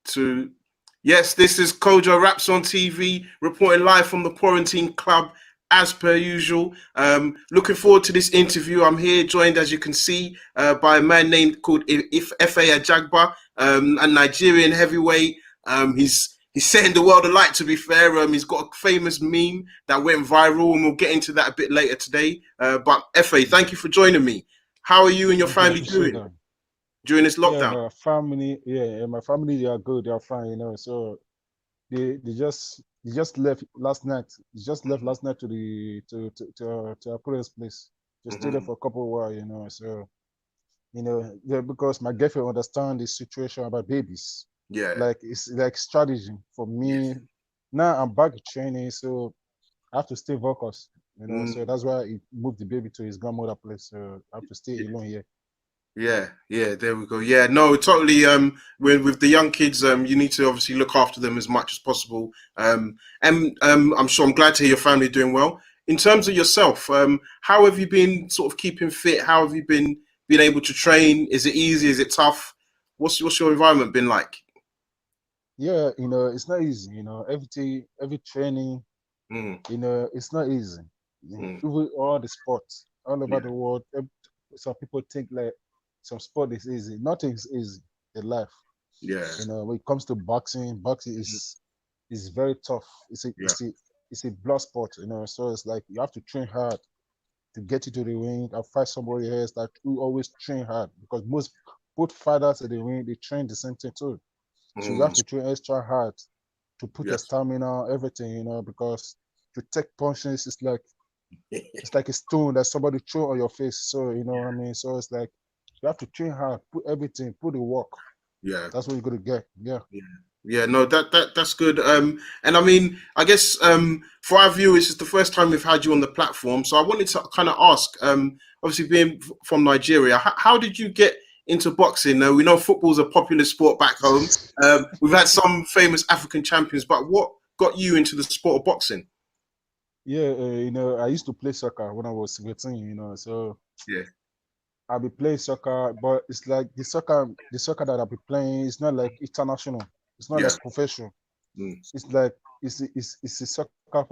two. Yes, this is Kojo Raps on TV, reporting live from the Quarantine Club, as per usual. Looking forward to this interview. I'm here, joined, as you can see, by a man named called Efe Ajagba, a Nigerian heavyweight. He's setting the world alight, to be fair. He's got a famous meme that went viral, and we'll get into that a bit later today. But Efe, thank you for joining me. How are you and your family doing during this lockdown? My family, they are good, they are fine, So they just left last night. They just left last night to our parents' place. Just stayed there for a couple of while, So because my girlfriend understands the situation about babies. Yeah. Like it's like strategy for me. Yes. Now I'm back training, so I have to stay focused. So that's why he moved the baby to his grandmother's place. So I have to stay alone here. Yeah, there we go. Yeah, no, totally. With the young kids, you need to obviously look after them as much as possible. And I'm sure I'm glad to hear your family doing well. In terms of yourself, how have you been sort of keeping fit? How have you been able to train? Is it easy? Is it tough? What's your environment been like? Yeah, it's not easy. Every training, it's not easy. Even all the sports all over the world, some people think like some sport is easy. Nothing is easy in life. Yeah. When it comes to boxing is very tough. It's a blood sport. So it's like you have to train hard to get you to the ring and fight somebody else that you always train hard, because both fighters in the ring, they train the same thing too. So you have to train extra hard to put your stamina, everything, because to take punches, it's like a stone that somebody threw on your face. So you know what I mean. So it's like you have to train hard, put everything, put the work. Yeah, that's what you're gonna get. Yeah. No, that's good. And I mean, I guess for our viewers, it's the first time we've had you on the platform. So I wanted to kind of ask, obviously being from Nigeria, how did you get into boxing? We know football's a popular sport back home. We've had some famous African champions, but what got you into the sport of boxing? Yeah, I used to play soccer when I was 17, so yeah, I'll be playing soccer, but it's like the soccer that I'll be playing is not like international. It's not like professional. It's like it's a soccer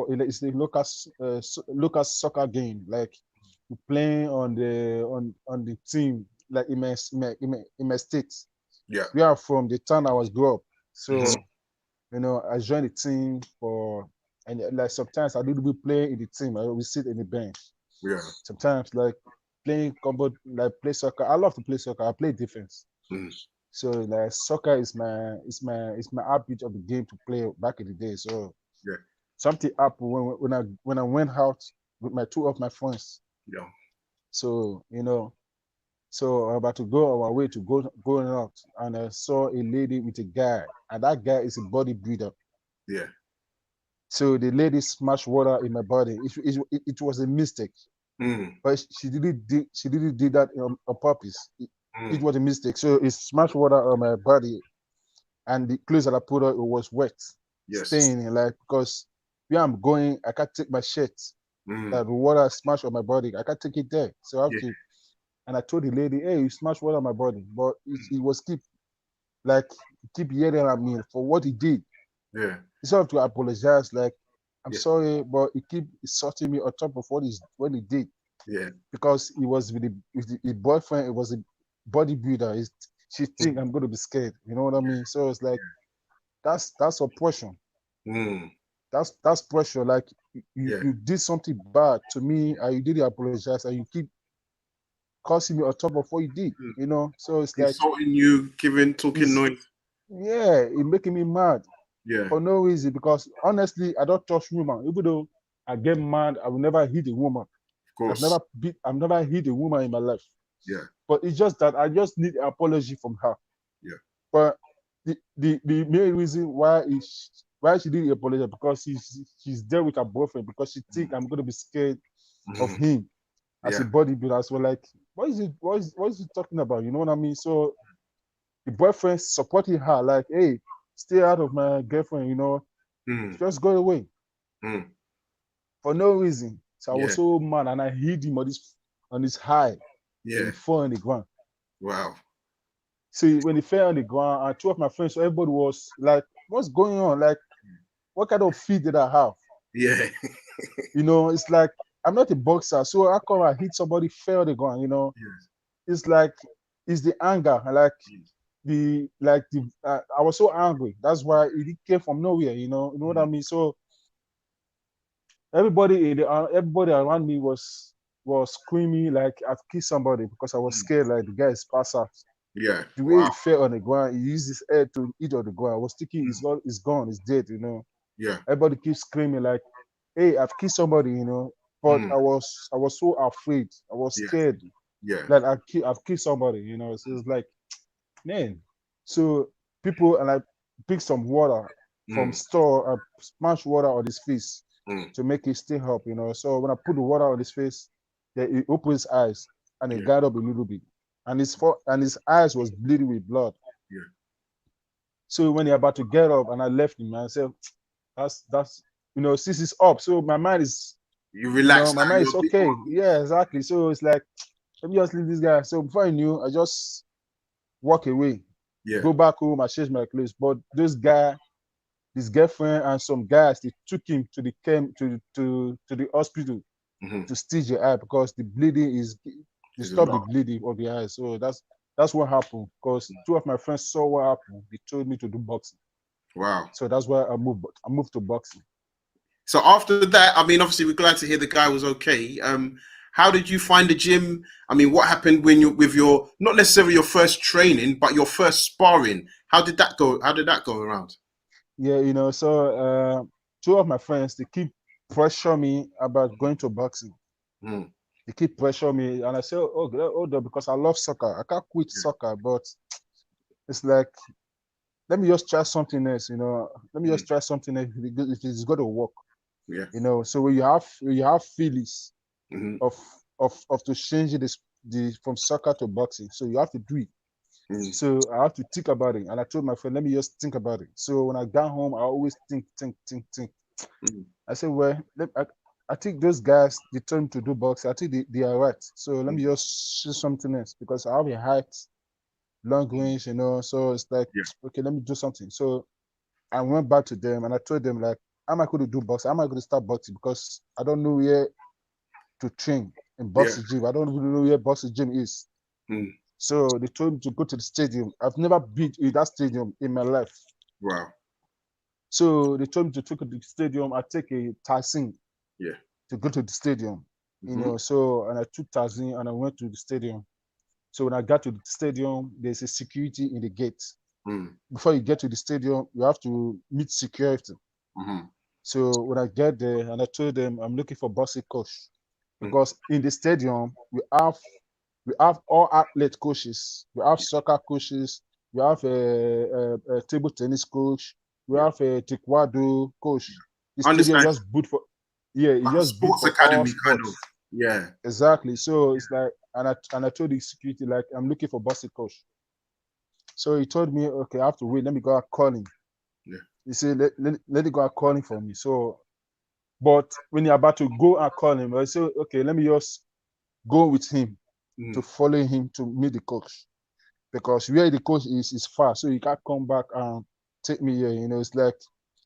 it's a local soccer game. Like you playing on the team, like in my state. Yeah. Where I'm from, the town I was grew up. So I joined the team and like sometimes I didn't be playing in the team. I will sit in the bench. Yeah. Sometimes like playing combo, like play soccer. I love to play soccer. I play defense. So like soccer is my habit of the game to play back in the day. So something happened when I went out with two of my friends. Yeah. So so I'm about to go on my way to going out, and I saw a lady with a guy, and that guy is a bodybuilder. Yeah. So the lady smashed water in my body. It was a mistake, but she didn't do that on purpose. It was a mistake. So it smashed water on my body, and the clothes that I put on, it was wet, staining. Like, because where I'm going, I can't take my shirt. That the water smashed on my body, I can't take it there. So I have to. And I told the lady, "Hey, you smashed water on my body," but it was keep yelling at me for what he did. Yeah. Instead of to apologize, like, I'm sorry, but he keep insulting me on top of what he did. Yeah. Because he was with the boyfriend, it was a bodybuilder. She think I'm gonna be scared. You know what I mean? So it's like that's oppression. That's pressure. Like you did something bad to me, and you didn't apologize, and you keep cursing me on top of what you did. So it's like insulting you, talking noise. Yeah, it making me mad. Yeah. For no reason, because honestly, I don't trust women. Even though I get mad, I will never hit a woman. Of course. I've never hit a woman in my life. Yeah. But it's just that I just need an apology from her. Yeah. But the main reason why she didn't apologize, because she's there with her boyfriend, because she think I'm gonna be scared of him as a bodybuilder. So like, what is he talking about? You know what I mean? So the boyfriend supporting her, like, hey, stay out of my girlfriend, just go away. For no reason. So I was so mad, and I hit him on his high. Yeah. He fall on the ground. Wow. See, when he fell on the ground, and two of my friends, so everybody was like, "What's going on? Like, what kind of feet did I have?" Yeah. You know, it's like I'm not a boxer, so how come I hit somebody, fell on the ground? You know, Yes. it's like it's the anger, like I was so angry. That's why it came from nowhere. You know what I mean. So everybody around me was screaming like I've killed somebody because I was scared. Like the guy is passed out. Yeah. The way he Wow. fell on the ground, he used his head to eat on the ground. I was thinking he's gone, he's dead. You know. Yeah. Everybody keeps screaming like, "Hey, I've killed somebody," you know. But I was so afraid. I was Yeah. scared. Yeah. Like I've killed somebody, you know. So it's like, man. So people and I pick some water from store and smash water on his face to make it stay up, you know. So when I put the water on his face, then he opened his eyes and he Yeah. got up a little bit. And his eyes was bleeding with blood. Yeah. So when he about to get up and I left him, I said, that's since it's up. So my mind is You relax my now. mind You're is a bit more okay. at peace. Yeah, exactly. So it's like, let me just leave this guy. So before I knew, I just walk away, Yeah. go back home, I change my clothes. But this guy, his girlfriend, and some guys, they took him to the hospital to stitch the eye because the bleeding they There's a stopped the lot. bleeding of the eye. So that's what happened. Because two of my friends saw what happened. They told me to do boxing. Wow. So that's why I moved to boxing. So after that, I mean, obviously, we're glad to hear the guy was okay. How did you find the gym? I mean, what happened when you with your not necessarily your first training, but your first sparring? How did that go? How did that go around? Yeah, so two of my friends, they keep pressure me about going to boxing. Mm. They keep pressure me, and I say, "Oh, hold on," because I love soccer. I can't quit Yeah. soccer, but it's like, let me just try something else. Let me just try something else if it's going to work. Yeah. So when you have feelings Mm-hmm. of to change the from soccer to boxing, so you have to do it. Mm. So I have to think about it, and I told my friend, let me just think about it. So when I got home, I always think. Mm. I said, well, I think those guys they told me to do boxing. I think they are right. So let me just choose something else because I have a height, long range, So it's like, Yeah. okay, let me do something. So I went back to them and I told them like, how am I going to do boxing? How am I going to start boxing? Because I don't know where to train in Yeah. boxing gym. I don't even know where boxing gym is. Mm. So they told me to go to the stadium. I've never been in that stadium in my life. Wow. So they told me to take to the stadium. I take a taxi Yeah. to go to the stadium. Mm-hmm. So and I took taxi and I went to the stadium. So when I got to the stadium, there's a security in the gate. Mm. Before you get to the stadium, you have to meet security. Mm-hmm. So when I get there and I told them I'm looking for boxing coach Mm. because in the stadium we have all athlete coaches. We have soccer coaches. We have a table tennis coach. We Yeah. have a taekwondo coach. The I stadium understand. just boot for it Like a just boot sports for all academy, kind of. sports. Yeah. Exactly. So it's like, and I told the security like I'm looking for boxing coach. So he told me, okay, I have to wait. Let me go and call him. Yeah. He said, let me go and call him for me. So, but when you're about to go and call him, I said, okay, let me just go with him to Mm. follow him to meet the coach because where the coach is far, so he can't come back and take me here. It's like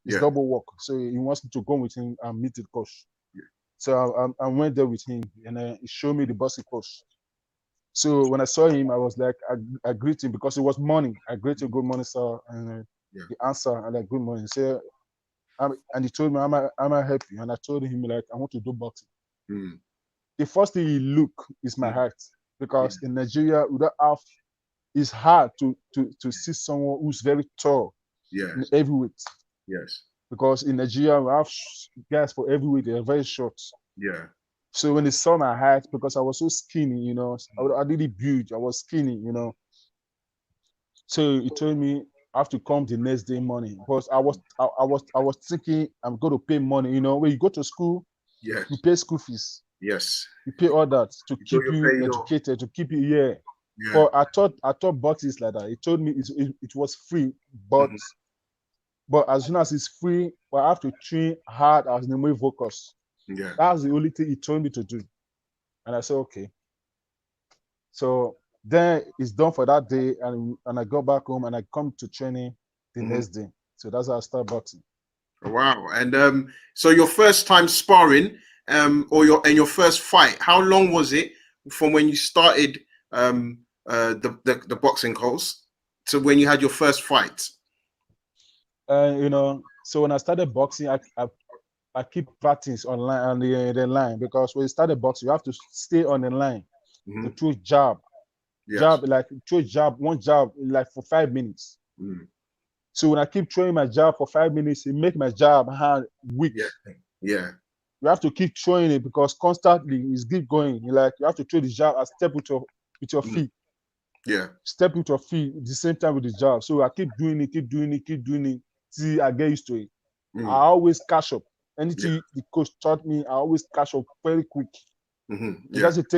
it's Yeah. double work. So he wants me to go with him and meet the coach. Yeah. So I went there with him and he showed me the boxing coach. So when I saw him, I was like, I greet him because it was morning. I greet him, good morning, sir, and Yeah. the answer, and like, good morning. So, and he told me, am I help you? And I told him like, I want to do boxing. Mm. The first thing he look is my Mm. height Yeah. because in Nigeria we don't have. It's hard to see someone who's very tall Yeah. in heavyweight Yes. because in Nigeria we have guys for heavyweight. They are very short. Yeah. So when they saw my height, because I was so skinny, I didn't build. I was skinny. So he told me I have to come the next day morning. Because I was thinking I'm going to pay money. When you go to school, Yeah. you pay school fees, Yes. you pay all that to You know keep you're you paid off. educated, to keep you here. Yeah. But I thought boxing is like that. He told me it was free, but Mm-hmm. as soon as it's free, I have to train hard as the way focus. Yeah. That's the only thing he told me to do. And I said, okay. So Then it's done for that day, and I go back home and I come to training the next day. So that's how I start boxing. Wow. And so your first time sparring, or your first fight, how long was it from when you started the boxing course to when you had your first fight? So when I started boxing, I keep practice online on the line, because when you started boxing, you have to stay on the line to throw jab. Yes. Like throw jab, one jab like for 5 minutes. So when I keep throwing my jab for 5 minutes, it make my jab hand weak. Yeah. You have to keep throwing it, because constantly it's keep going. You have to throw the jab and step with your feet. Yeah. Step with your feet at the same time with the jab. So I keep doing it till I get used to it. I always catch up. Anything the coach taught me, I always catch up very quick. It doesn't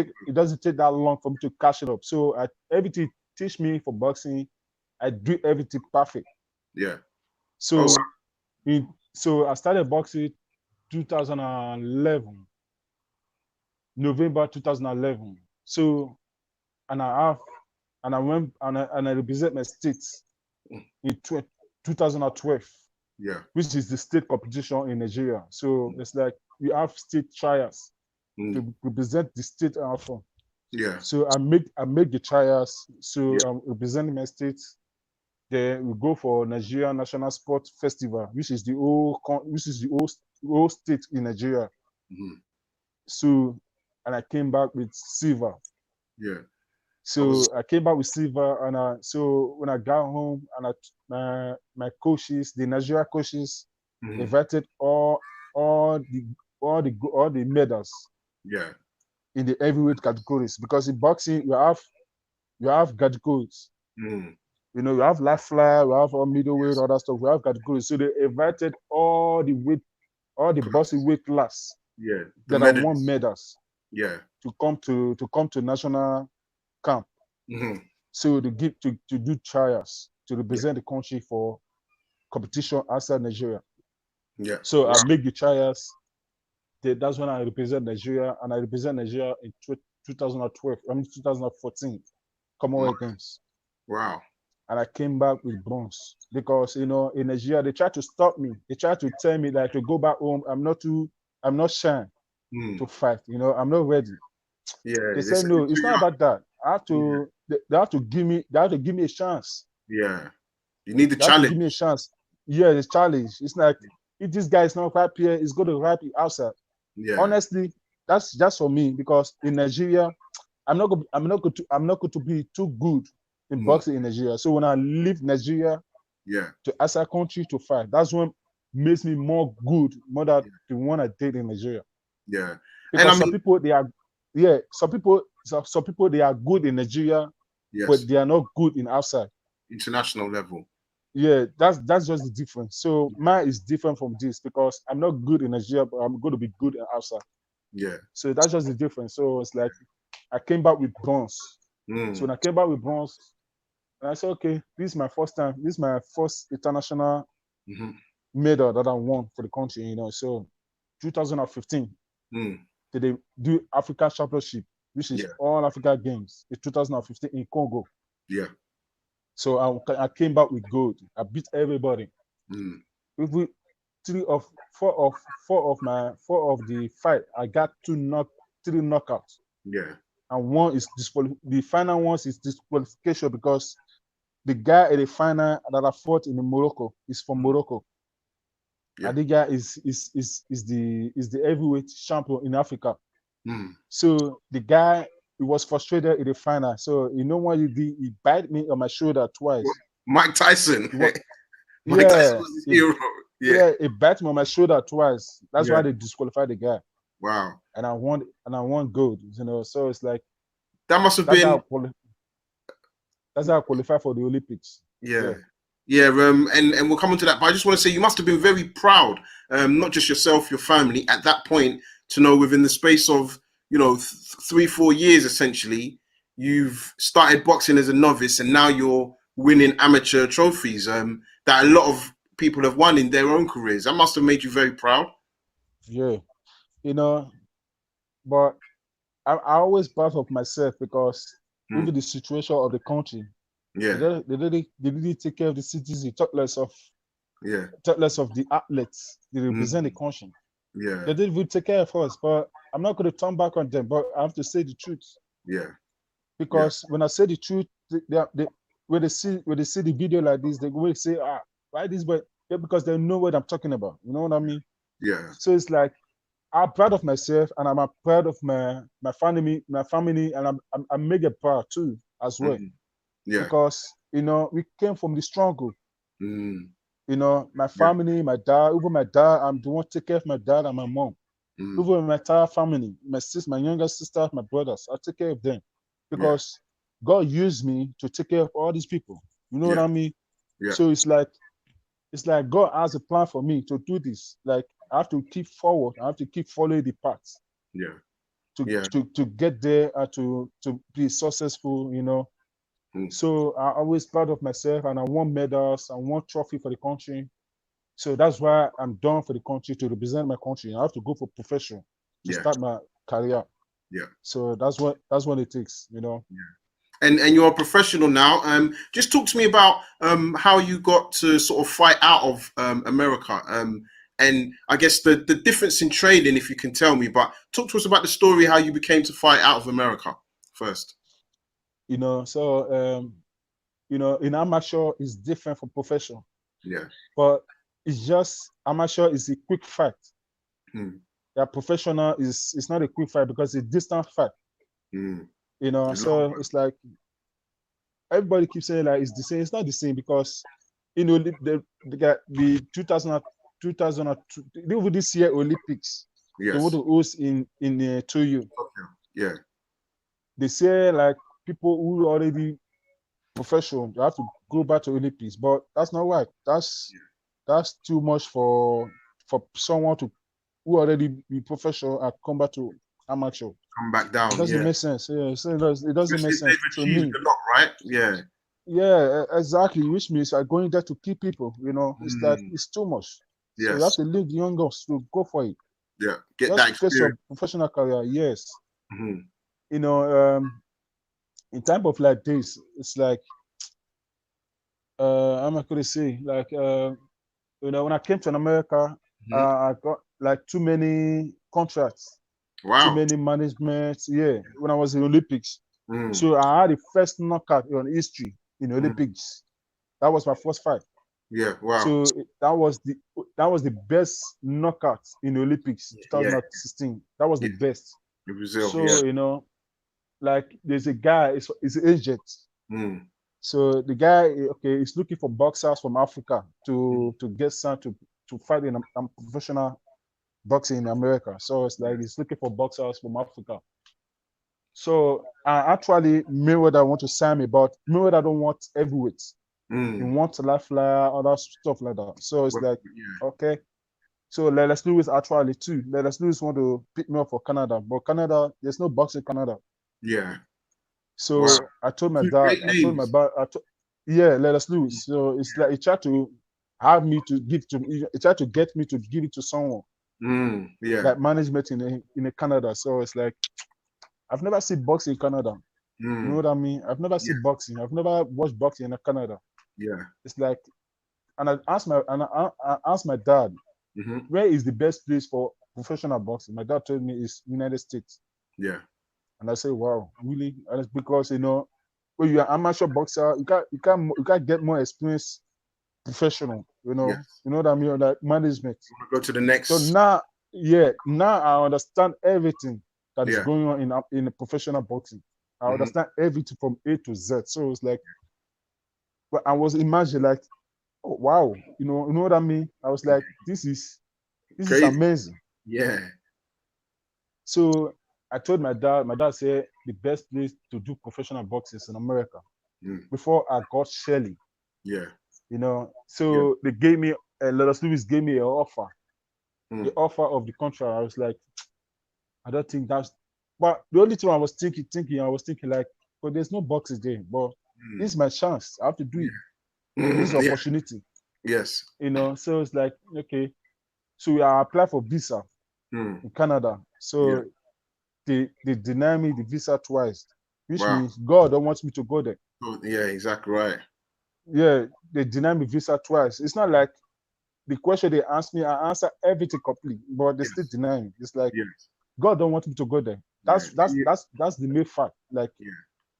take that long for me to catch it up. So everything teach me for boxing, I do everything perfect. Yeah. So so I started boxing 2011, November 2011. So and I went and I represent my states in 2012. Yeah. Which is the state competition in Nigeria. So it's like we have state trials to represent the state I'm from. Yeah. So I make the trials. So I'm representing my state. Then we go for Nigeria National Sport Festival, which is the whole state in Nigeria. So and I came back with silver. Yeah. So I came back with silver, and so when I got home, and my coaches, the Nigeria coaches, invited all the medals. Yeah. In the heavyweight categories, because in boxing you have categories. You have light flyer, you have all middleweight, all that stuff. We have categories. So they invited all the boxing weight class. Yeah. That I won medals. Yeah. To come to national camp. So they give to do trials to represent the country for competition outside Nigeria. Yeah. So I make the trials. That's when I represent Nigeria, and I represent Nigeria in 2012. 2014 Commonwealth Games. Wow. And I came back with bronze, because in Nigeria they tried to stop me. They tried to tell me that to go back home. I'm not shy to fight. I'm not ready. Yeah. They said no, it's not about that. They have to give me a chance. Yeah. You need the They have challenge. to give me a chance. Yeah, it's challenge. It's like, if this guy is not right here, he's going to rap it outside. Yeah. Honestly, that's just for me, because in Nigeria, I'm not going to be too good in boxing in Nigeria. So when I leave Nigeria to outside country to fight, that's what makes me more good, more than the one I did in Nigeria. Yeah. Because some people they are good in Nigeria, but they are not good in outside. International level. Yeah, that's just the difference. So mine is different from this, because I'm not good in Nigeria, but I'm going to be good outside. Yeah. So that's just the difference. So it's like I came back with bronze. So when I came back with bronze, and I said, okay, this is my first time. This is my first international medal that I won for the country. So 2015, they do African Championship, which is all Africa Games. In 2015 in Congo. Yeah. So I came back with gold. I beat everybody. With four of the fight, I got three knockouts. Yeah. And one is the final one is disqualification, because the guy at the final that I fought in Morocco is from Morocco. Yeah. And the guy is the heavyweight champion in Africa. So the guy, he was frustrated in the final. So what he did? He bit me on my shoulder twice. Mike Tyson. Mike Tyson was his hero. Yeah, he bit me on my shoulder twice. That's why they disqualified the guy. Wow. And I won gold. So it's like that must have been. That's how I qualify for the Olympics. Yeah. And we'll come on to that. But I just want to say you must have been very proud, not just yourself, your family, at that point, to know within the space of 3-4 years essentially, you've started boxing as a novice, and now you're winning amateur trophies that a lot of people have won in their own careers. That must have made you very proud. Yeah, but I always proud of myself, because even the situation of the country. Yeah. They didn't take care of the citizens, talk less of the athletes. They represent the country. Yeah. They didn't even take care of us, but I'm not going to turn back on them, but I have to say the truth. Yeah. Because when I say the truth, when they see the video like this, they will say, why this? But because they know what I'm talking about. You know what I mean? Yeah. So it's like, I'm proud of myself, and I'm proud of my family, and I'm mega proud too as well. Yeah. Because we came from the struggle. My Yeah. family, my dad, even my dad, I'm the one to take care of my dad and my mom. Even my entire family, my sister, my younger sister, my brothers, I take care of them. Because God used me to take care of all these people. You know what I mean? Yeah. So it's like God has a plan for me to do this. Like, I have to keep forward. I have to keep following the path. Yeah. To get there and to be successful, So I'm always proud of myself, and I won medals, I won trophy for the country. So that's why I'm done for the country, to represent my country. I have to go for profession to start my career. Yeah. So that's what it takes, Yeah. And you're a professional now. Just talk to me about how you got to sort of fight out of America. And I guess the difference in training, if you can tell me. But talk to us about the story how you became to fight out of America first. So in amateur is different from professional. Yeah. But it's just amateur is a quick fight. Yeah, professional is not a quick fight because it's a distant fight. So it's like everybody keeps saying like it's the same. It's not the same because the 2002, even this year Olympics, they want to host in Tokyo. Yeah. They say like people who already professional, they have to go back to Olympics, but that's not right. That's too much for someone who already be professional and come back to amateur. Come back down. It doesn't make sense. Yeah, so it doesn't make sense to me. A lot, right? Yeah. Yeah, exactly. Which means I'm going there to keep people. It's like it's too much. So you have to leave the young girls to go for it. Yeah, get just that experience. Face your professional career. Yes. In time of like this, it's like I'm not gonna say like when I came to America, I got like too many contracts. Wow. Too many management. Yeah, when I was in Olympics. So I had the first knockout in history in Olympics. That was my first fight. Yeah, wow. So that was the best knockout in Olympics 2016. That was the best. In Brazil, so like there's a guy, it's an agent. So the guy, he's looking for boxers from Africa to get some to fight in a professional boxing in America. So it's like he's looking for boxers from Africa. So actually Mayweather want to sign me, but Mayweather don't want heavyweights. He wants a light flyer, other stuff like that. So it's like, okay. So Lennox Lewis actually too. Lennox Lewis want to pick me up for Canada, but Canada, there's no boxing in Canada. Yeah. So I told my dad, Lennox Lewis. So it's like he tried to have me to give to me. He tried to get me to give it to someone. Like management in Canada. So it's like I've never seen boxing in Canada. You know what I mean? I've never seen boxing. I've never watched boxing in Canada. Yeah. It's like, and I asked my dad, where is the best place for professional boxing? My dad told me it's United States. Yeah. And I said, wow, really? And it's because when you're an amateur boxer, you can't get more experience professional. You know what I mean? Like management. You want to go to the next. So now I understand everything that is going on in professional boxing. I understand everything from A to Z. So it's like, but I was imagining like, oh wow, you know what I mean? I was like, this is amazing. Yeah. So I told my dad. My dad said the best place to do professional boxing is in America. Before I got Shelley. Yeah. So they gave me Lennox Lewis gave me an offer. The offer of the contract. I was like, I don't think that's. But the only thing I was thinking like, but there's no boxes there. But this is my chance. I have to do it. This is opportunity. Yes. So it's like, okay. So I applied for visa in Canada. So they denied me the visa twice. which Wow. means God don't want me to go there. Oh, yeah, exactly right. Yeah, they denied me visa twice. It's not like the question they asked me, I answer everything complete, but they still Yes. deny me. It's like Yes. God don't want me to go there. Yeah. That's the main fact. Like Yeah.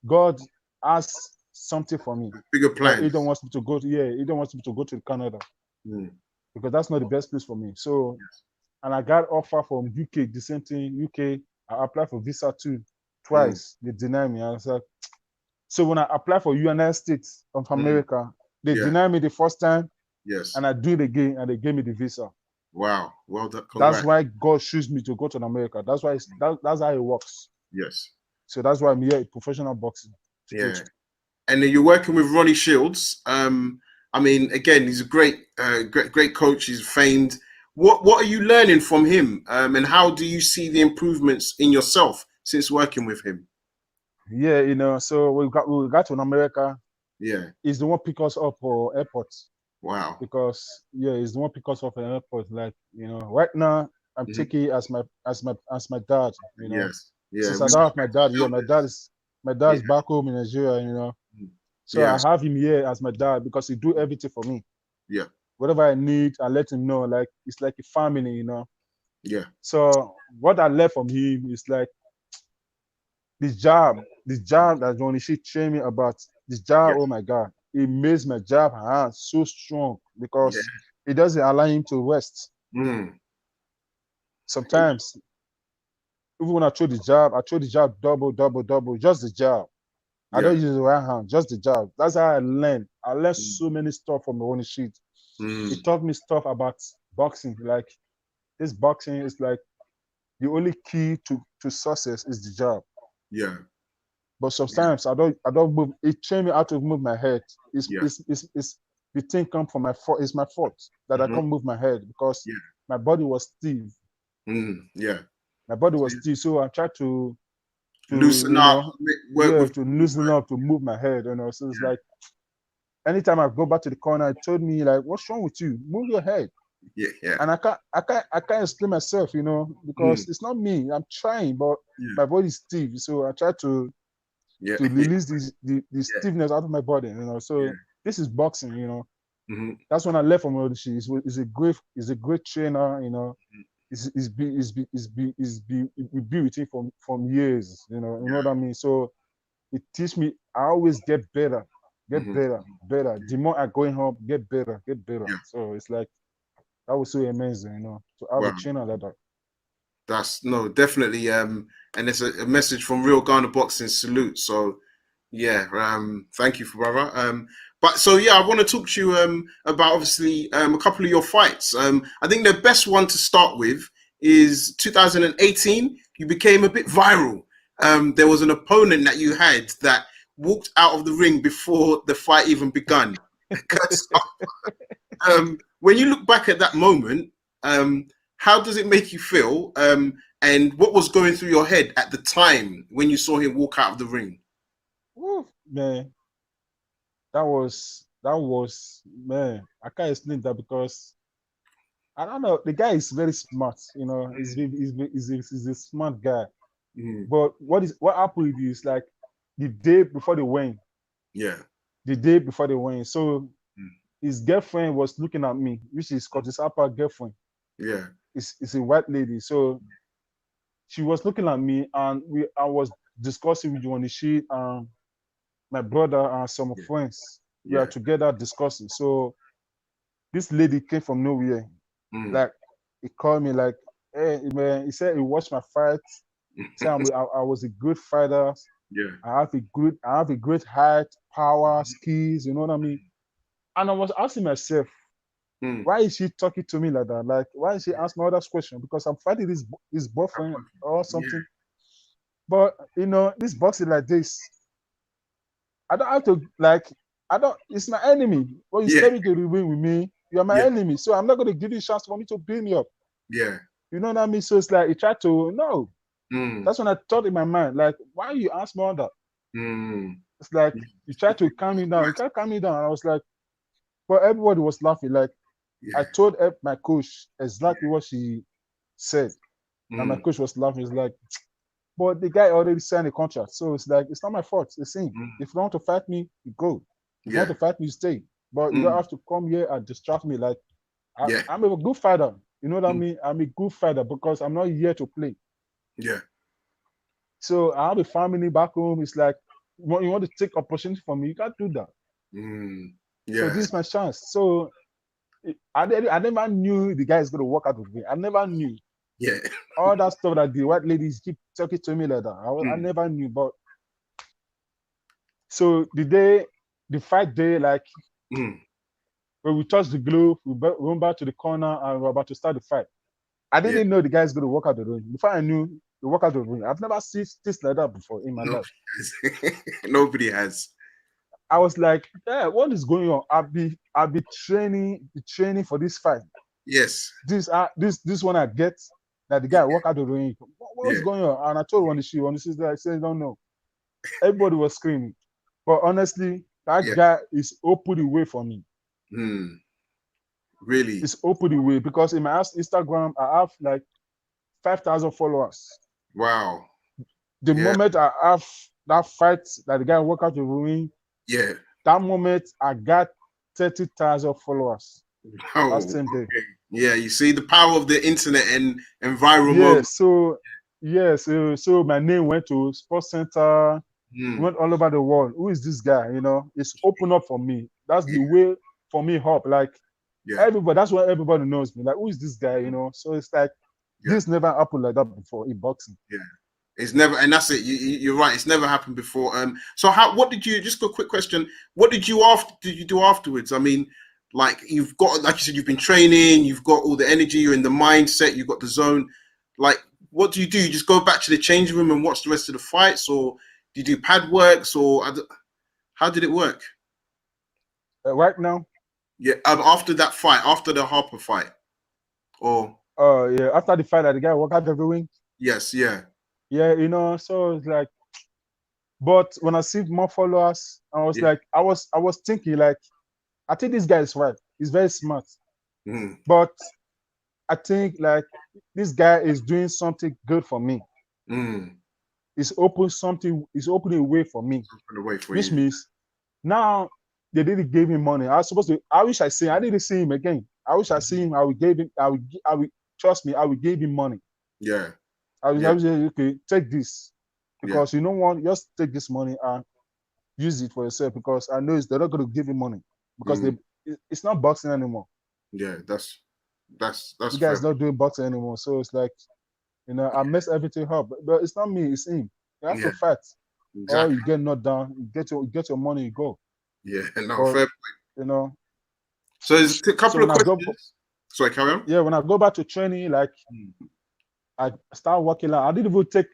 God has something for me, Bigger but He don't plans. want me to go. He don't want me to go to Canada Mm. because that's not the best place for me. So, Yes. and I got offer from UK, the same thing. UK, I applied for visa too, Mm. twice. They deny me. I was like, so when I applied for United States of Mm. America, they Yeah. denied me the first time, Yes. and I do it again, and they gave me the visa. Wow. Well done. That's Congrats. why God choose me to go to America. That's why that's how it works. Yes. So that's why I'm here in professional boxing to Yeah. coach. And then you're working with Ronnie Shields. I mean, again, he's a great coach. He's famed. What are you learning from him? And how do you see the improvements in yourself since working with him? Yeah, so we got to America. Yeah. He's the one pick us up for airport Wow. because he's the one pick us up for airport. Like, right now I'm Mhm. taking it as my dad, Yes. Yeah. Since I don't have my dad here, my dad Yeah. is back home in Nigeria, Mhm. So I Yeah. have him here as my dad because he do everything for me. Yeah. Whatever I need, I let him know. Like it's like a family. Yeah. So what I learned from him is like the job that Ronnie Shields trained me about. This job, Yes. oh my God, it makes my job hand so strong Yeah. because it doesn't allow him to rest. Mm. Sometimes, even when I throw the job double, double, double, just the job. I don't Yeah. use the right hand, just the job. That's how I learned. I learned Mm. so many stuff from Ronnie Shields. He Mm. taught me stuff about boxing. Like this boxing is like the only key to success is the job. Yeah. But Yeah. sometimes I don't move. It trained me how to move my head. Yeah. It's the thing come from my fault. It's my fault that I Mhm. can't move my head because Yeah. my body was stiff. Mm. Yeah. My body So was you stiff. So I tried to loosen up, work yeah, with. to loosen up to move my head. So it's Yeah. like anytime I go back to the corner, it told me like, what's wrong with you? Move your head. Yeah. Yeah. And I can't explain myself, Mm. because it's not me. I'm trying, but Yeah. my body's stiff. So I try Yeah. to Yeah. release the stiffness out of my body. Yeah. So this is boxing. Mhm. That's when I left from Odishi. He's a great trainer. We be with him from years. You know what I mean. So it teach me. I always get better, get Mhm. better, better. The more I going home, get better, get better. Yeah. So it's like that was so amazing, to have a Wow. trainer like that. That's no, definitely. And it's a message from Real Ghana Boxing. Salute. So, yeah. Thank you for brother. But so yeah, I want to talk to you about obviously a couple of your fights. I think the best one to start with is 2018. You became a bit viral. There was an opponent that you had that walked out of the ring before the fight even begun. When you look back at that moment, how does it make you feel? And what was going through your head at the time when you saw him walk out of the ring? Woo, man, that was man. I can't explain that because I don't know. The guy is very smart. He's a smart guy. Mm, But what happened is like the day before the wedding, yeah. the day before the wedding. So Mm, his girlfriend was looking at me, which is Curtis Harper girlfriend. yeah. It's a white lady. So she was looking at me, and I was discussing with you on the sheet, and my brother and some Yeah. friends. We are Yeah. together discussing. So this lady came from nowhere. Mm, Like he called me like, hey man, he said he watched my fight. He said I was a good fighter. yeah. I have a great height, power, skills, you know what I mean? And I was asking myself, Mm, why is she talking to me like that? Like, why is she asking me all that question? Because I'm fighting this boyfriend or yeah. something. But this boxing like this, I don't have to like. I don't. It's my enemy. When you Yeah. step into the ring with me, you are my Yeah. enemy. So I'm not going to give you a chance for me to beat me up. Yeah. You know what I mean? So it's like he tried to no. Mm, That's when I thought in my mind, like, why you ask me all that? mm. It's like you try to calm me down. You can't calm me down. And I was like, but everybody was laughing. Like I Yeah. told my coach exactly what she said, and my Mm, coach was laughing. It's like But the guy already signed a contract, so it's like it's not my fault. It's him. Mm. If you want to fight me, you go. If you want Yeah. to fight me, you stay. But you don't have to come here and distract me. Like Yeah. I'm a good fighter. You know what I Mm. mean? I'm a good fighter because I'm not here to play. Yeah. So I have a family back home. It's like you want to take opportunity from me, you can't do that. Mm. So Yeah. this is my chance. So I never knew the guy is going to work out with me. I never knew Yeah. all that stuff that the white ladies keep talking to me like that. I Mm. never knew. But so the fight day, like Mm. when we touched the glove, we went back to the corner and we were about to start the fight. I Yeah. didn't know the guy's going to walk out the ring. Before I knew the walk out the ring, I've never seen this like that before in my life. Nobody has. I was like, yeah, what is going on? I'll be training for this fight. Yes. This one I get that the guy walk out the ring. What's Yeah. going on? And I told Ronnie Shields, I said, don't know. Everybody was screaming. But honestly, that Yeah. guy is open the way for me. Mm. Really? It's open the way because in my Instagram, I have like 5,000 followers. Wow. The Yeah. moment I have that fight that the guy walk out the ring, Yeah. that moment I got 30,000 followers that Oh, same day. okay. Yeah, you see the power of the internet and viral Yeah, moments. so yes, so my name went to Sports Center, went all over the world. Who is this guy? You know, it's open up for me. That's Yeah. the way for me up. Like Yeah. everybody, that's why everybody knows me. Like, who is this guy? You know, so it's like Yeah. this never happened like that before in boxing. Yeah. It's never, and that's it. You're right. It's never happened before. So what did you? Just a quick question. What did you do afterwards? I mean, like you've got, like you said, you've been training. You've got all the energy. You're in the mindset. You've got the zone. Like, what do? You just go back to the changing room and watch the rest of the fights, or do you do pad works, or how did it work? Right now, Yeah, after that fight, after the Harper fight, or yeah, after the fight that the guy walked out of the ring, yes, yeah, yeah, you know, so it's like, but when I see more followers, I was yeah, like, I was thinking like, I think this guy is right. He's very smart, mm, but I think like this guy is doing something good for me. mm, It's opening a way for me, put away for which you. means now they didn't give him money. I wish I didn't see him again. I wish I see him. I will trust me. I will give him money. Yeah, I yeah, will say, okay, take this yeah, because you don't want just take this money and use it for yourself because I know they're not going to give him money because mm, it's not boxing anymore. yeah. That's The fair. guy's not doing boxing anymore, so it's like I mess everything up. But it's not me, it's him. You have Yeah, to fight, or exactly. you get knocked down. You get your money, you go. Yeah, no, But fair. you know, So there's a so couple of questions. Sorry, carry on. when I go back to training, like Mm. I start working out. I didn't even take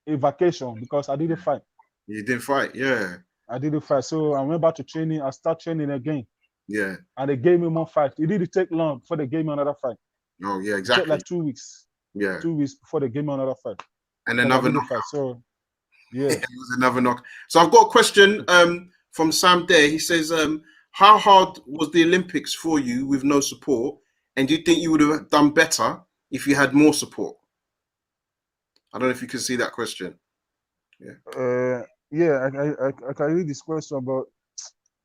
a vacation because I didn't fight. You didn't fight. Yeah, I didn't fight. So I went back to training. I start training again. yeah. And they gave me more fight. It didn't take long before they gave me another fight. Oh, yeah, It took exactly. like 2 weeks. Yeah, 2 weeks before they gave me another fight. and Because I another didn't knock. fight. So yeah. It was another knock. So I've got a question from Sam Dare. He says, how hard was the Olympics for you with no support? And do you think you would have done better if you had more support? I don't know if you can see that question. Yeah, I can read this question about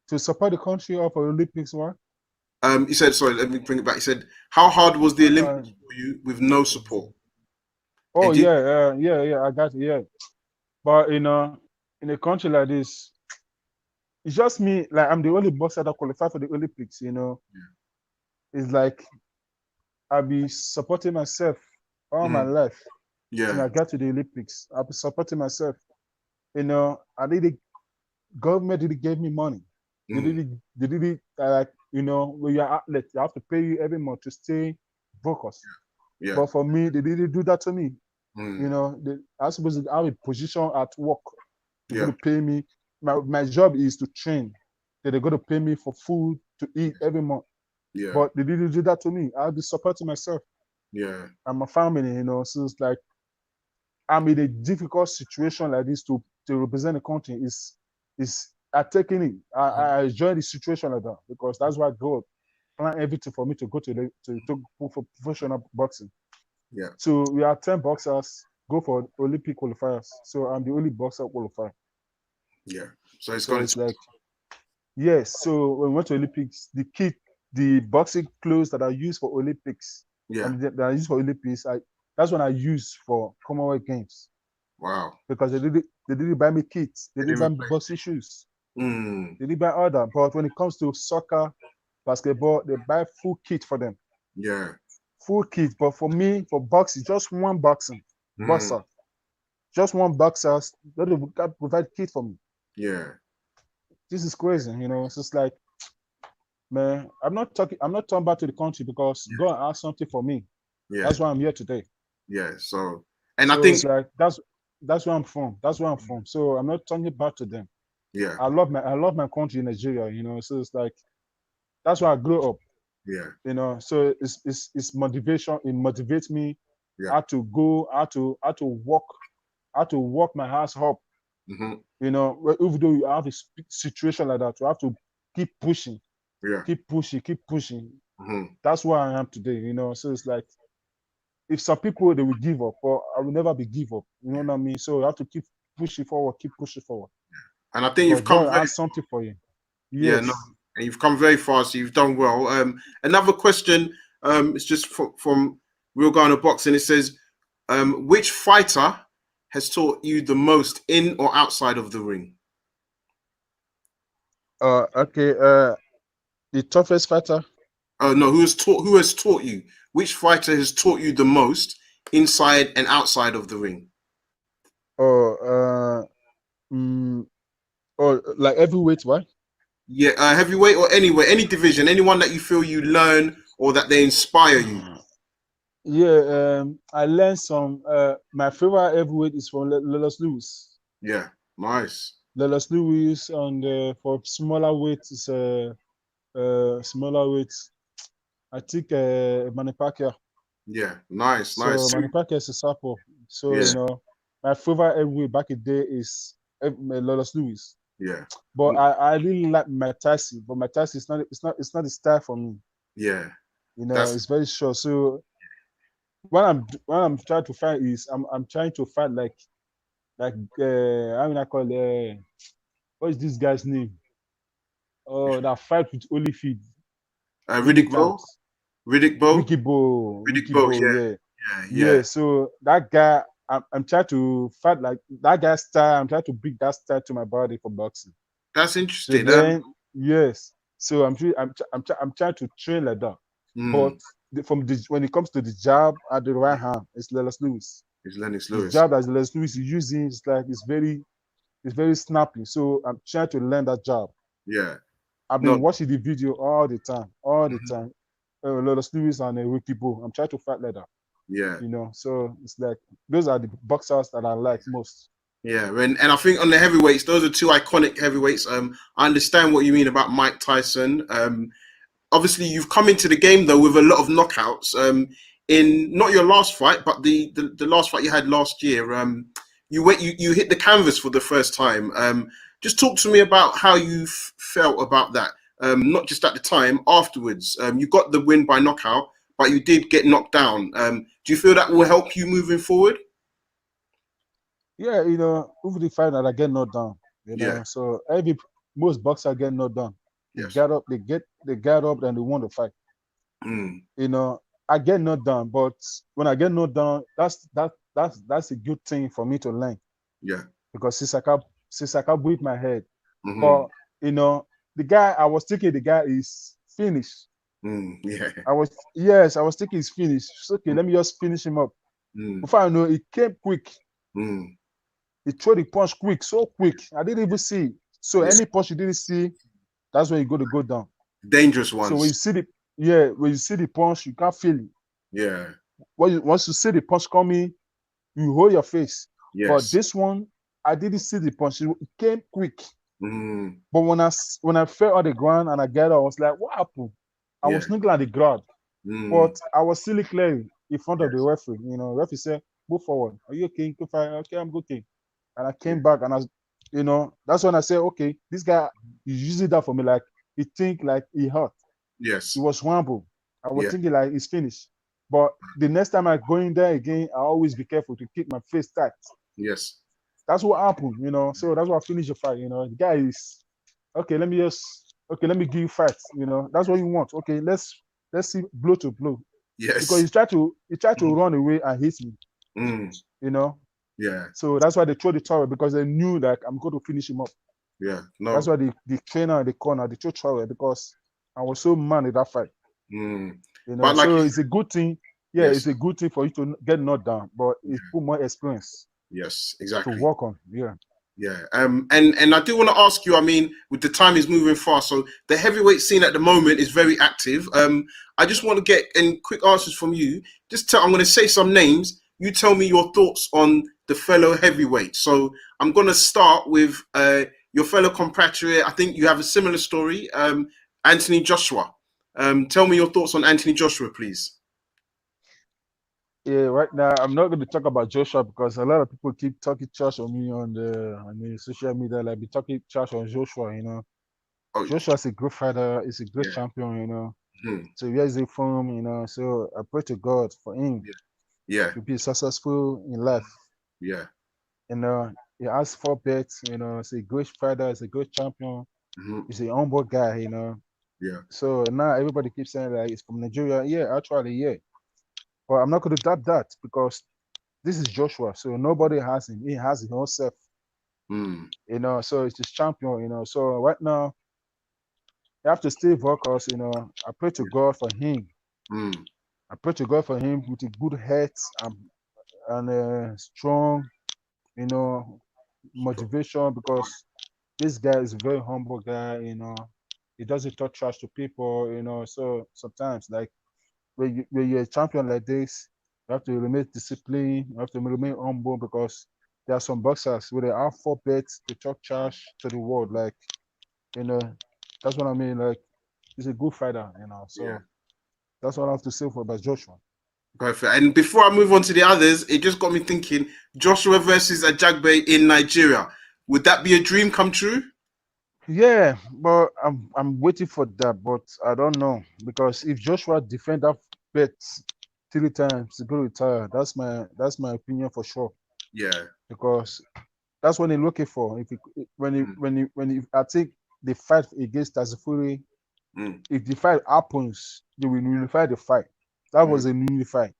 to support the country or for Olympics one. He said, sorry, let me bring it back. He said, how hard was the Uh, Olympics for you with no support? oh And did yeah, I got it, yeah. But in a country like this, it's just me, like I'm the only boxer that qualified for the Olympics, It's like I'll be supporting myself all my life till yeah, I get to the Olympics. I'll be supporting myself. I didn't government didn't give me money. mm, They didn't like when you're athlete, you have to pay you every month to stay focused. yeah, But for me, they didn't do that to me. mm, I supposed to have a position at work. They're yeah, going to pay me. My job is to train. They're going to pay me for food to eat every month. yeah, But they didn't do that to me. I'll be supporting myself yeah, and my family, So it's like I'm in a difficult situation like this to represent the country. Is I taking it. I enjoy the situation like that because that's why God planned everything for me to go to for professional boxing. yeah, So we are 10 boxers. go for Olympic qualifiers. So I'm the only boxer qualified. Yeah. So it's So gone. it's like, yes. So when we went to Olympics, the boxing clothes that I use for Olympics, Yeah. that I use for Olympics, that's when I use for Commonwealth Games. Wow. Because they didn't buy me kits, they didn't buy me boxing shoes, Mm. they didn't buy all that. But when it comes to soccer, basketball, they buy full kit for them. Yeah. Full kit. But for me, for boxing, just one boxing boxer, just one boxer, they don't provide kit for me. Yeah. This is crazy, you know. It's just like, man, I'm not turning back to the country because God asked something for me. Yeah. That's why I'm here today. Yeah. So, and I So think it's like that's where I'm from. That's where I'm from. So I'm not turning back to them. yeah. I love my country, Nigeria, you know. So it's like that's where I grew up. Yeah. You know, so it's motivation. It motivates me Yeah. how to go, how to work my ass up. Mm-hmm. You know, even though you have a situation like that, you have to keep pushing, Yeah. keep pushing, keep pushing. Mm-hmm. That's where I am today. You know, so it's like if some people they will give up, but I will never be give up. You know what I mean? So you have to keep pushing forward, keep pushing forward. And I think Because you've come God very has something for you. yeah, no, Yes. and you've come very far, so you've done well. Another question, it's just from Real Ghana Boxing. It says, which fighter has taught you the most in or outside of the ring? Okay. The toughest fighter. Oh no, who has taught you? Which fighter has taught you the most inside and outside of the ring? Or mm, or like heavyweight, what? Yeah, heavyweight or anywhere, any division, anyone that you feel you learn or that they inspire you. Yeah, I learned some. My favorite heavyweight is from Lelos Lewis. Yeah, nice. Lelos Lewis, and for smaller weights, is smaller weights. I think Manny Pacquiao. Yeah, nice, So nice. Manny Pacquiao is a supple. So Yeah, you know, my favorite heavyweight back in the day is Lelos Lewis. yeah, But I really like my Tyson. But my Tyson is not the style for me. yeah. You know, That's it's very short. So what I'm trying to find is I'm trying to find like how will I call what is this guy's name? Oh, that fight with Holyfield, Billy Riddick Bowe, Jones, Riddick Bowe, Riddick Ricky Bowe. Bowe, Yeah, yeah, yeah, yeah. yeah. So that guy, I'm trying to fight like that guy's style. I'm trying to bring that style to my body for boxing. That's So interesting. then, yes. So I'm trying to train like that. But Mm, when it comes to the jab at the right hand, it's Lelis Lewis. it's Lennox The Lewis. jab that Lelis Lewis is using is like it's very snappy. So I'm trying to learn that jab. Yeah. I've No. been watching the video all the time, all the Mhm. time. Lelis Lewis and Ricky Bowe. I'm trying to fight like that. Yeah. You know, so it's like those are the boxers that I like most. Yeah. And I think on the heavyweights, those are two iconic heavyweights. I understand what you mean about Mike Tyson. Obviously you've come into the game though with a lot of knockouts. In not your last fight, but the last fight you had last year. You hit the canvas for the first time. Just talk to me about how you felt about that. Not just at the time, afterwards. You got the win by knockout, but you did get knocked down. Do you feel that will help you moving forward? Yeah, you know, over the fight that I get knocked down. You Yeah. know, so most boxers get knocked down. They Yes. get up, they get up, and they want to fight. Mm. You know, I get knocked down, but when I get knocked down, that's a good thing for me to learn Yeah. because since I can beat my head. Mm-hmm. But you know, the guy I was thinking the guy is finished. Yeah. I was thinking he's finished. So, okay, let me just finish him up. Mm. Before I know, it came quick. Mm. He threw the punch quick, so quick. I didn't even see. So Yeah. any punch you didn't see, that's when you go to go down. Dangerous So when ones. you see the punch, you can't feel it. Yeah. Once you see the punch coming, you hold your face. But Yes. this one, I didn't see the punch. It came quick. Mm. But when I fell on the ground and I got up, I was like, what happened? I Yeah. was looking at the ground, Mm. but I was still clear in front of the Yes. referee. You know, referee said, move forward. Are you okay? Go fine. Okay, I'm okay. And I Yeah. came back and that's when I said, okay, this guy is using that for me. Like he think like he hurt. He Yes. was humble. I was Yeah. thinking like he's finished. But the next time I go in there again, I always be careful to keep my face tight. Yes. That's what happened, you know. So that's why I finish the fight, you know. The guy is okay. Let me give you fight, you know. That's what you want. Okay, let's see blow to blow because Yes. he tried to run away and hit me, you know. Yeah. So that's why they throw the towel because they knew that I'm going to finish him up. Yeah. That's No. why the trainer in the corner they throw towel because I was so mad in that fight, you know. But like So you, it's a good thing. Yeah, yes. it's a good thing for you to get knocked down, but it put more experience Yes. to Exactly. work on. Yeah. Yeah. And I do want to ask you. I mean, with the time is moving fast, so the heavyweight scene at the moment is very active. I just want to get in quick answers from you. I'm going to say some names. You tell me your thoughts on the fellow heavyweight. So I'm going to start with your fellow compatriot. I think you have a similar story. Anthony Joshua. Tell me your thoughts on Anthony Joshua, please. Yeah, right now I'm not going to talk about Joshua because a lot of people keep talking trash on me on the social media, like be talking trash on Joshua. You know, Oh, Joshua's a great fighter, he's a great yeah. champion. You know, Hmm. so where is he from? You know, so I pray to God for him Yeah. to be successful in life. Yeah. You know, he has 4 bets. You know, he's a great fighter, he's a great champion, Hmm. he's a humble guy. You know, Yeah. so now everybody keeps saying that he's from Nigeria. Yeah, actually, yeah, but I'm not going to doubt that because this is Joshua, so nobody has him. He has his own self, Mm. you know. So it's his champion, you know. So right now, you have to stay focused, you know. I pray to Yeah. God for him. Mm. I pray to God for him with a good heart and strong, you know, motivation because this guy is a very humble guy, you know. He doesn't talk trash to people, you know. So sometimes, like when you're a champion like this, you have to remain disciplined. You have to remain humble because there are some boxers where they have 4 bets to talk trash to the world. Like, you know, that's what I mean. Like, he's a good fighter, you know. Yeah. So that's what I have to say for about Joshua. Perfect. And before I move on to the others, it just got me thinking: Joshua versus Ajagba in Nigeria. Would that be a dream come true? Yeah, but I'm waiting for that, but I don't know because if Joshua defend that bet 3 times, he's gonna retire. That's my opinion for sure. Yeah. Because that's what they're looking for. If he, Mm. when he, I think the fight against Tazifuri, Mm. if the fight happens, they will nullify the fight. That was Mm. a nullified.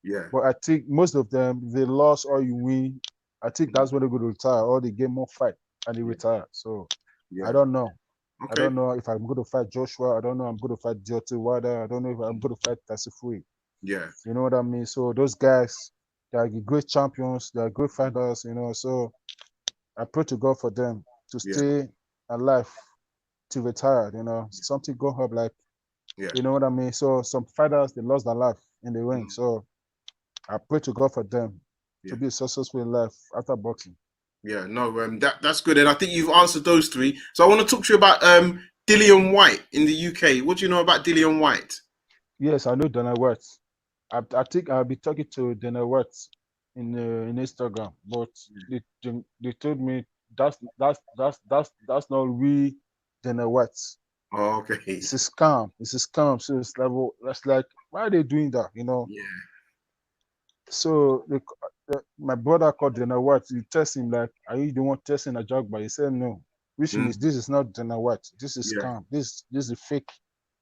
Yeah. But I think most of them they lost or you win. I think Mm. that's when they go to retire or they get more fight and they Yeah. retire. So I Yeah. don't know. I Okay. don't know if I'm going to fight Joshua. I don't know I'm going to fight Deontay Wilder. I don't know if I'm going to fight Tasifui. Yeah. You know what I mean? So those guys, they are great champions. They are great fighters. You know, so I pray to God for them to Yeah. stay alive to retire. You know, something go up like Yeah. you know what I mean. So some fighters they lost their life in the ring. Mm. So I pray to God for them to Yeah. be successful in life after boxing. Yeah. No. That's good. And I think you've answered those three. So I want to talk to you about Gillian White in the UK. What do you know about Gillian White? Yes, I know Dana White. I think I'll be talking to Dana White in Instagram, but they told me that's not real Dana White. Oh, okay. It's a scam. It's a scam. So it's like, well, that's like, why are they doing that? You know. Yeah. So my brother called Dana White. He test him like, are you the one testing a jog? But he said no. Which means Mm. this is not Dana White. This is Yeah. scam. This is fake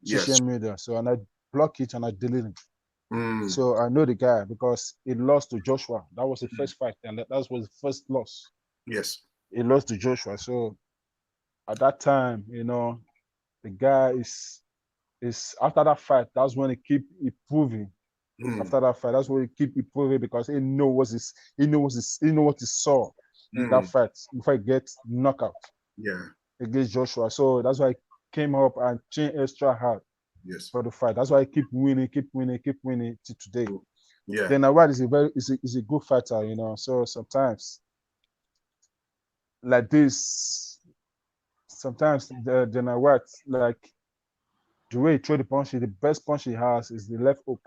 social Yes. media. So and I block it and I delete it. Mm. So I know the guy because he lost to Joshua. That was the first fight, and that was the first loss. Yes. He lost to Joshua. So at that time, you know, the guy is after that fight. That's when he keep improving. Mm. After that fight, that's when he keep improving because he know what he saw in that Mm. fight before he gets knockout Yeah. against Joshua. So that's why he came up and trained extra hard Yes. for the fight. That's why he keep winning till today. Mm. Yeah. Then Awad is a good fighter, you know. So sometimes like this, sometimes the Awad like the way he throw the punch, the best punch he has is the left hook,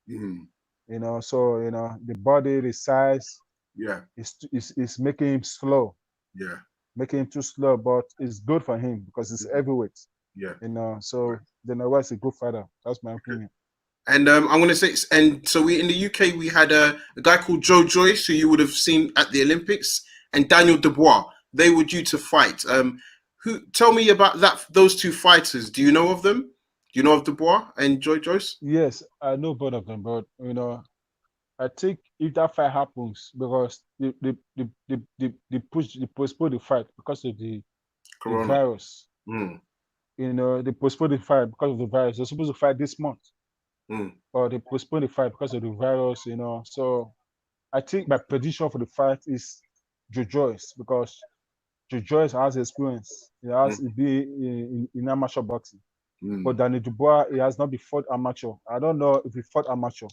Mm. you know. So you know the body, the size Yeah. is making him slow, Yeah. making him too slow, but it's good for him because it's Mm. heavyweight, Yeah. you know. Right. So the Awad is a good fighter. That's my Okay. opinion. And I'm going to say, and so we in the UK we had a guy called Joe Joyce, who you would have seen at the Olympics, and Daniel Dubois. They were due to fight. Who? Tell me about that. Those two fighters. Do you know of them? Do you know of Dubois and Joe Joyce? Yes, I know both of them, but I think if that fight happens, because they postpone the fight because of the Corona. virus. Mm, They postpone the fight because of the virus. They're supposed to fight this month, mm, but they postpone the fight because of the virus. So I think my prediction for the fight is Joe Joyce, because Joe Joyce has experience. He mm, has he be in amateur boxing. mm. But Danny Dubois, he has not been fought amateur. I don't know if he fought amateur,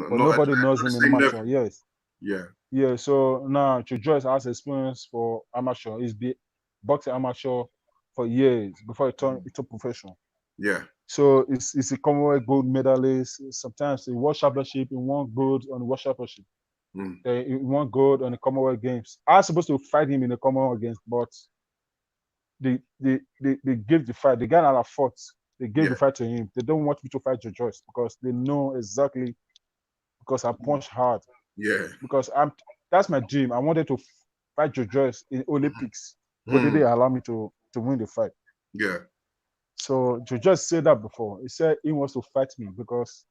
but Not at nobody knows the him in same level. amateur. Yes. Yeah. Yeah. So now Joe Joyce has experience for amateur. He's been boxing amateur for years before he turned into professional. Yeah. So it's a Commonwealth gold medalist. Sometimes the World Championship, he won gold on the World Championship. Mm, He won gold on the Commonwealth Games. I was supposed to fight him in the Commonwealth Games, but they gave the fight. The guy that I fought, they gave yeah. the fight to him. They don't want me to fight Joe Joyce because they know exactly, because I punch hard. Yeah. Because that's my dream. I wanted to fight Joe Joyce in Olympics, but they Mm, didn't allow me to win the fight. yeah. So Joe Joyce said that before. He said he wants to fight me because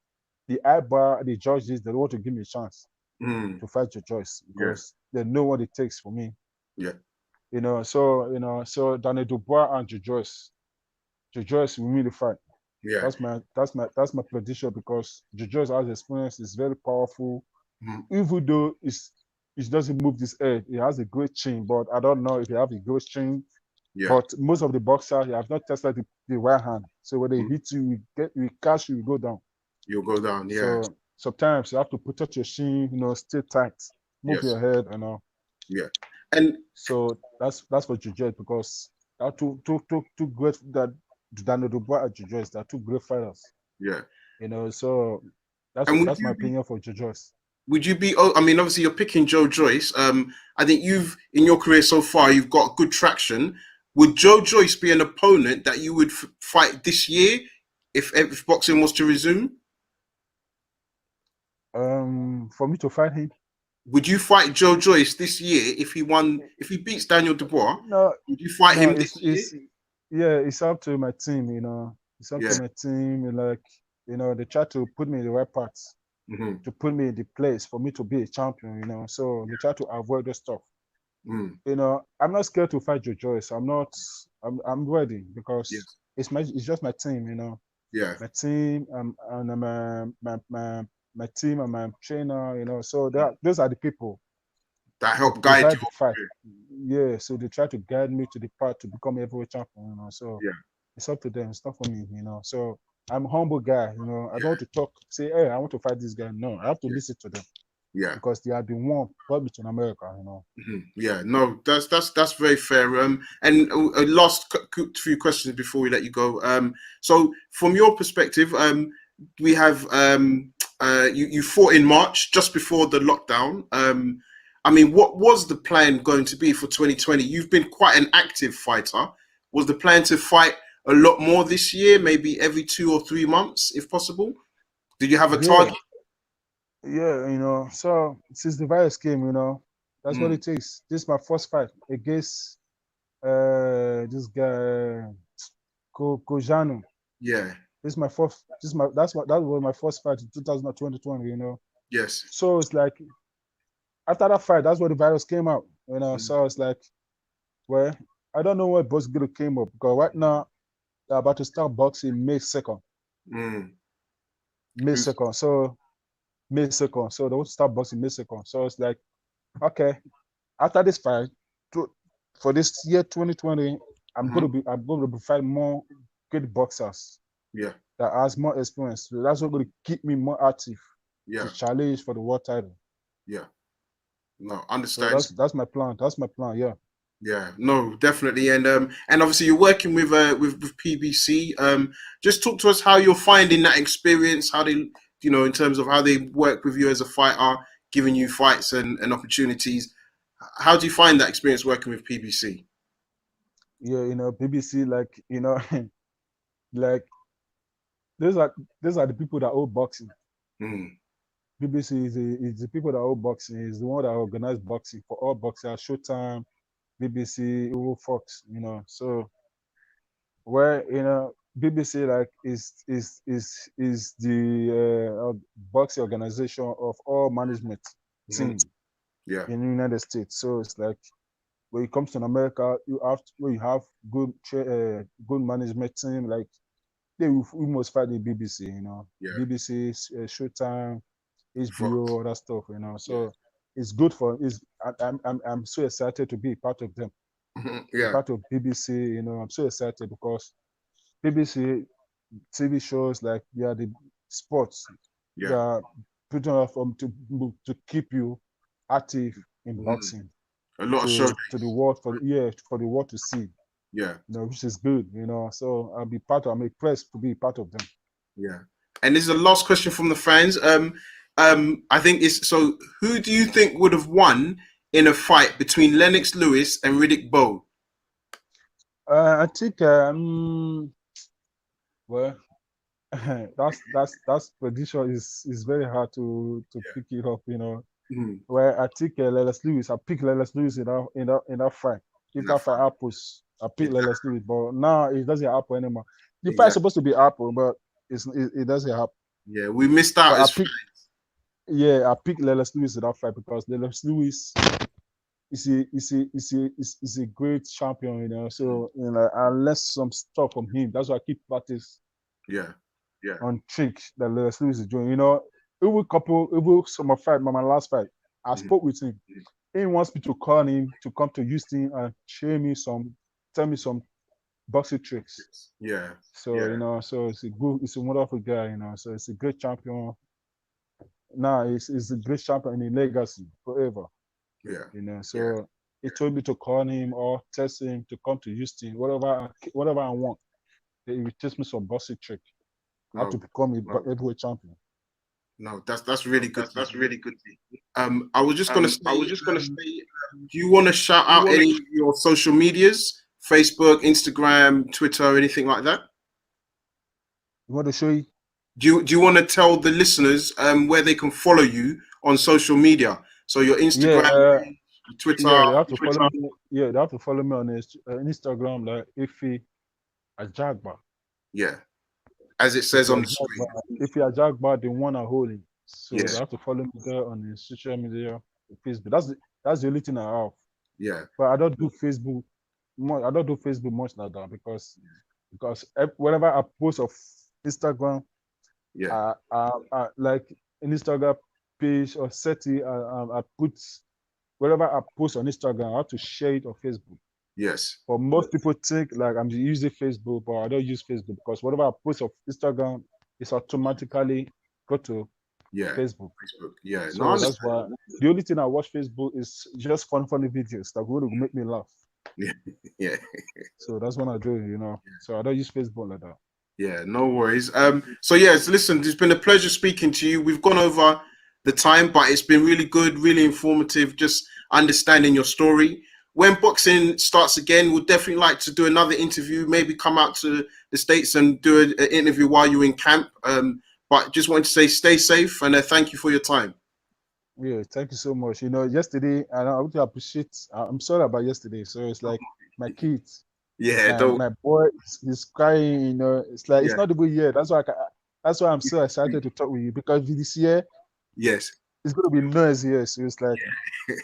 the bar, the judges, they want to give me a chance Mm, to fight Joe Joyce yeah. because they know what it takes for me. Yeah. So Daniel Dubois and Joe Joyce. Joe Joyce will win the fight. Yeah. That's my prediction, because Joe Joyce has experience, is very powerful. Mm, Even though it doesn't move this head, he has a great chin, but I don't know if he have a great chin. yeah. But most of the boxers, they have not tested the right hand. So when they Mm, hit you, we catch you, you go down. you'll go down. Yeah. So sometimes you have to protect your chin, stay tight, move Yes. your head, Yeah. And So that's for Jojo, because there are two great that Daniel Dubois and Jojo, they are two great fighters. yeah. So that's And that's my opinion for Jojo. would you be? Oh, I mean, obviously you're picking Joe Joyce. I think you've in your career so far you've got good traction. Would Joe Joyce be an opponent that you would fight this year if boxing was to resume? For me to fight him, Would you fight Joe Joyce this year if he won? If he beats Daniel Dubois, no, would you fight no, him this it's year? it's yeah, it's up to my team. It's up to Yeah. my team. And like, they try to put me in the right parts, Mm-hmm. to put me in the place for me to be a champion. So they try to avoid the stuff. Mm. I'm not scared to fight Joe Joyce. I'm not. I'm ready, because Yes. it's just my team. Yeah. My team, and my team and my trainer. So those are the people That that helped guide provide you. the fight. Yeah, so they try to guide me to the path to become heavyweight champion. So Yeah. it's up to them. It's not for me. So I'm a humble guy. I don't Yeah. want to talk. Say, hey, I want to fight this guy. No, I have to Yeah. listen to them, Yeah. because they are the one brought me to America. Mhm. Yeah, no, that's very fair. And a last few questions before we let you go. So from your perspective, we have you fought in March just before the lockdown. I mean, what was the plan going to be for 2020? You've been quite an active fighter. Was the plan to fight a lot more this year, maybe every 2 or 3 months, if possible? Did you have a Yeah, target? yeah. So since the virus came, that's what Mm, it takes. This is my first fight against this guy Kojano. yeah. This is my first. That was my first fight in 2020. Yes. So it's like, after that fight, that's where the virus came out. Mm, So it's like, well, I don't know where Bosgilo came up, because right now they're about to start boxing May 2nd. mm. May Who's 2nd. So May 2nd. So they want to start boxing May 2nd. So it's like, okay, after this fight, for this year 2020, mhm. I'm going to be fighting more good boxers Yeah, that has more experience. So that's what going to keep me more active to yeah, challenge for the world title. yeah. No, So understand. that's my plan. That's my plan. Yeah. Yeah, no, definitely, and obviously you're working with PBC. Just talk to us how you're finding that experience. How they, in terms of how they work with you as a fighter, giving you fights and opportunities. How do you find that experience working with PBC? Yeah, BBC, like, like those are the people that own boxing. Mm. BBC is the people that own boxing. Is the one that organize boxing for all boxers. Showtime, BBC, Fox. So where BBC like is the boxing organization of all management team Yeah. in the United States. So it's like when it comes to America, you have good good management team. Like we must fight the BBC. Yeah. BBC, Showtime, HBO, Fox. all that stuff. So it's good for. I'm so excited to be part of them. Yeah. Part of BBC. I'm so excited because BBC TV shows like they are the sports. They Yeah. are putting off to keep you active in boxing A lot of shows. to the world for the world to see. Yeah. Which is good. So I'm impressed to be part of them. Yeah. And this is the last question from the fans. I think it's so. Who do you think would have won in a fight between Lennox Lewis and Riddick Bowe? I think well, that's prediction is very hard to pick it up. Where I think Lennox Lewis, I pick Lennox Lewis in that fight. If that fight happens, I pick Lennox Lewis, but now it doesn't happen anymore. The fight is supposed to be happen, but it doesn't happen. Yeah, we missed out. I picked Lennox Lewis in that fight because Lennox Lewis is a great champion, So I learned some stuff from him. That's why I keep practice. Yeah. On tricks that Lennox Lewis is doing. My last fight, I spoke with him. He wants me to call him to come to Houston and tell me some boxing tricks. Yeah. So so it's a wonderful guy. So it's a great champion. Now it's a great champion in legacy forever. Yeah. So he told me to call him or test him to come to Houston, whatever I want. He will teach me some boxing trick. How to become a heavyweight champion. No, that's really good. That's really good. I was just gonna say. Do you want to shout out any of your social medias? Facebook, Instagram, Twitter, anything like that? You want to show you? Do you want to tell the listeners where they can follow you on social media? So your Instagram, Twitter. Yeah, they have to follow me. Yeah, they have to follow me on Instagram, like Efe Ajagba. Yeah, as it says on the screen. Efe Ajagba, the one and holy. So they have to follow me there on the social media, Facebook. That's the only thing I have. Yeah. But I don't do Facebook. I don't do Facebook much like that because whenever I post of Instagram, I like an Instagram page or SETI, I put wherever I post on Instagram, I have to share it on Facebook. Yes. But most people think like I'm using Facebook, but I don't use Facebook because whatever I post on Instagram, it's automatically go to Facebook. Yeah. So that's why the only thing I watch Facebook is just funny videos that will make me laugh. Yeah. So that's what I do, So I don't use Facebook like that. Yeah, no worries. So yes, listen, it's been a pleasure speaking to you. We've gone over the time, but it's been really good, really informative, just understanding your story. When boxing starts again, we'll definitely like to do another interview, maybe come out to the States and do an interview while you're in camp. But just wanted to say stay safe and thank you for your time. Yeah, thank you so much. Yesterday, and I would appreciate, I'm sorry about yesterday. So it's like my kids. Yeah, my boy is crying, it's like it's not a good year. That's why I'm so excited to talk with you because this year, yes, it's going to be noisy here. So it's like,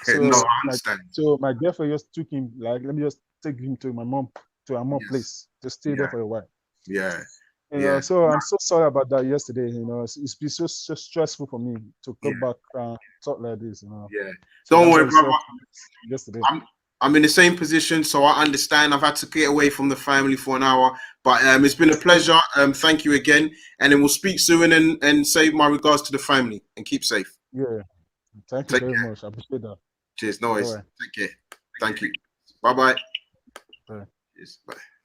no, I understand. So my girlfriend just took him, like, let me just take him to my mom place to stay there for a while. Yeah. So I'm so sorry about that yesterday. It's been so stressful for me to come back and talk like this. Yeah. So don't worry, brother. Yesterday. I'm in the same position, so I understand. I've had to get away from the family for an hour, but it's been a pleasure. Thank you again, and then we'll speak soon. And say my regards to the family and keep safe. Yeah, thank you very much. I appreciate that. Cheers. No worries. Take care. Thank you. Bye-bye. Bye. Cheers. Bye.